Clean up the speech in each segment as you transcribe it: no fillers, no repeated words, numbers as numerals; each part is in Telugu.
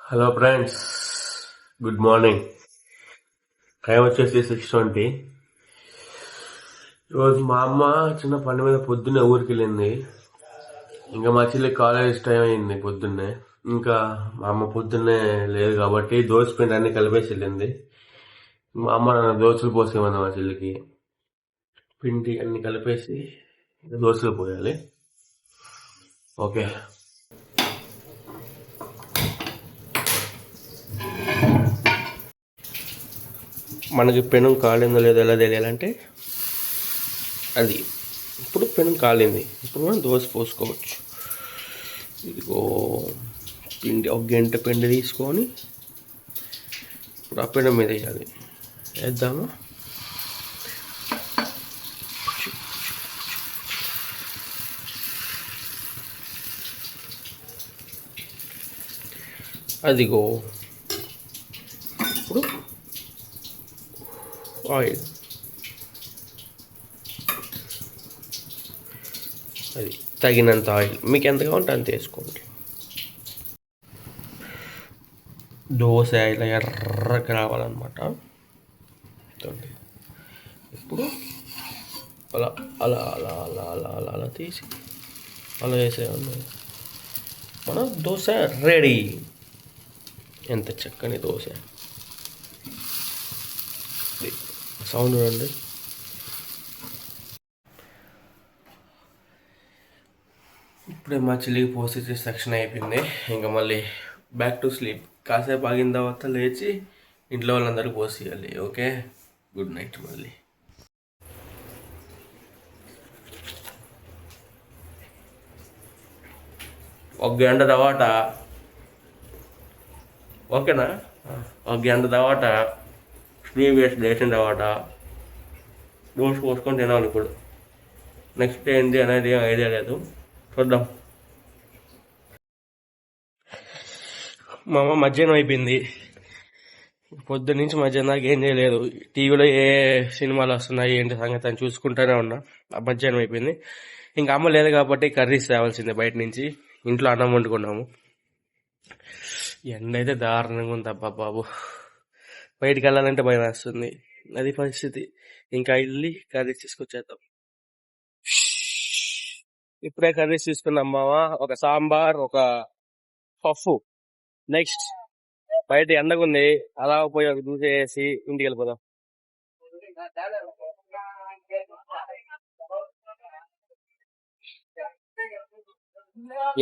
Hello friends, good morning. Time వచ్చేసి 6:20. ఈరోజు మా అమ్మ చిన్న పని మీద పొద్దున్నే ఊరికి వెళ్ళింది. ఇంకా మా చెల్లి కాలేజ్ టైం అయింది పొద్దున్నే. ఇంకా మా అమ్మ పొద్దున్నే లేదు కాబట్టి దోశ పిండి అన్ని కలిపేసి వెళ్ళింది. మా అమ్మ నన్ను దోశలు పోసేయమని మా చెల్లికి పిండి అన్ని కలిపేసి దోశలు పోయాలి. ఓకే, మనకి పెనం కాలిందో లేదో ఎలా తెలియాలంటే అది ఇప్పుడు పెనం కాలింది. ఇప్పుడు మనం దోశ పోసుకోవచ్చు. ఇదిగో పిండి, ఒక గంట పిండి తీసుకొని ఇప్పుడు ఆ పెనం మీద వేయాలి. వేద్దామా? అదిగో ఇప్పుడు ఆయిల్, అది తగినంత ఆయిల్, మీకు ఎంత కావాలంటే అంత వేసుకోండి. దోశ ఇలా ఎర్రగా రావాలన్నమాట. ఇప్పుడు అలా అలా అలా అలా అలా అలా అలా తీసి అలా వేసేయాలి. మన దోశ రెడీ. ఎంత చక్కని దోశ! సౌండ్ చూడండి. ఇప్పుడే మా చెల్లికి పోసి సెక్షన్ అయిపోయింది. ఇంకా మళ్ళీ బ్యాక్ టు స్లీప్. కాసేపు ఆగిన తర్వాత లేచి ఇంట్లో వాళ్ళందరికీ పోసేయాలి. Okay, good night. మళ్ళీ ఒక గంట తర్వాత, ఓకేనా, ఒక గంట తర్వాత స్లీప్ వేసి లేచిన తర్వాత దోశ పోసుకొని తినాలి. ఇప్పుడు నెక్స్ట్ ఏంటి అనేది ఐడియా లేదు, చూద్దాం. మా అమ్మ మధ్యాహ్నం అయిపోయింది. పొద్దున్న నుంచి మధ్యాహ్నం దాకా ఏం చేయలేదు. టీవీలో ఏ సినిమాలు వస్తున్నాయి ఏంటి సంగతి అని చూసుకుంటూనే ఉన్నా. మధ్యాహ్నం అయిపోయింది. ఇంకా అమ్మ లేదు కాబట్టి కర్రీస్ తేవాల్సిందే బయట నుంచి. ఇంట్లో అన్నం వండుకున్నాము. ఎండ అయితే దారుణంగా ఉంది. అబ్బా బాబు, బయటికి వెళ్ళాలంటే భయం వేస్తుంది. అది పరిస్థితి. ఇంకా వెళ్ళి కర్రీస్ తీసుకొచ్చేద్దాం. ఇప్పుడే కర్రీస్ తీసుకున్నాం మావా. ఒక సాంబార్, ఒక పప్పు. నెక్స్ట్ బయట ఎండగుంది, అలా పోయి ఒక దూసేసి ఇంటికి వెళ్ళిపోదాం.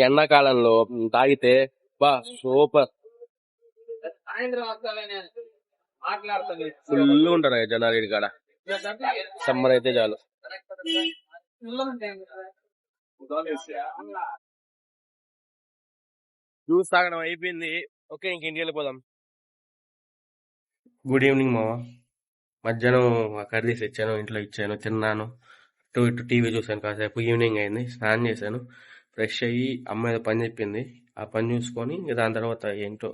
ఎండాకాలంలో తాగితే బా సూపర్. ఫుల్ ఉంటారు జనాలు కాడ. సమ్మర్ అయితే చాలు. జ్యూస్ తాగడం అయిపోయింది. ఓకే, ఇంక ఇంటికి వెళ్ళిపోదాం. గుడ్ ఈవినింగ్ మావా. మధ్యాహ్నం కర్రీస్ ఇచ్చాను, ఇంట్లో ఇచ్చాను, తిన్నాను. ఇటు టీవీ చూసాను కాసేపు. ఈవినింగ్ అయింది, స్నానం చేశాను, ఫ్రెష్ అయ్యి అమ్మ ఏదో పని చెప్పింది, ఆ పని చూసుకొని దాని తర్వాత ఏంటో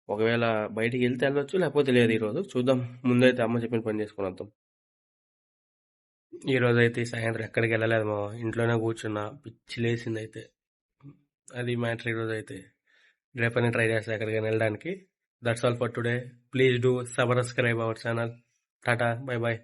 ఒకవేళ బయటికి వెళ్తే వెళ్ళొచ్చు, లేకపోతే లేదు. ఈరోజు చూద్దాం. ముందైతే అమ్మ చెప్పిన పని చేసుకుని వద్దాం. ఈరోజు అయితే సాయంత్రం ఎక్కడికి వెళ్ళలేదు మా, ఇంట్లోనే కూర్చున్నా. పిచ్చి లేసింది అయితే. అది మ్యాటర్ ఈరోజు అయితే. రేపని ట్రై చేస్తా ఎక్కడికైనా వెళ్ళడానికి. That's all for today. Please do subscribe our channel. Tata, bye bye.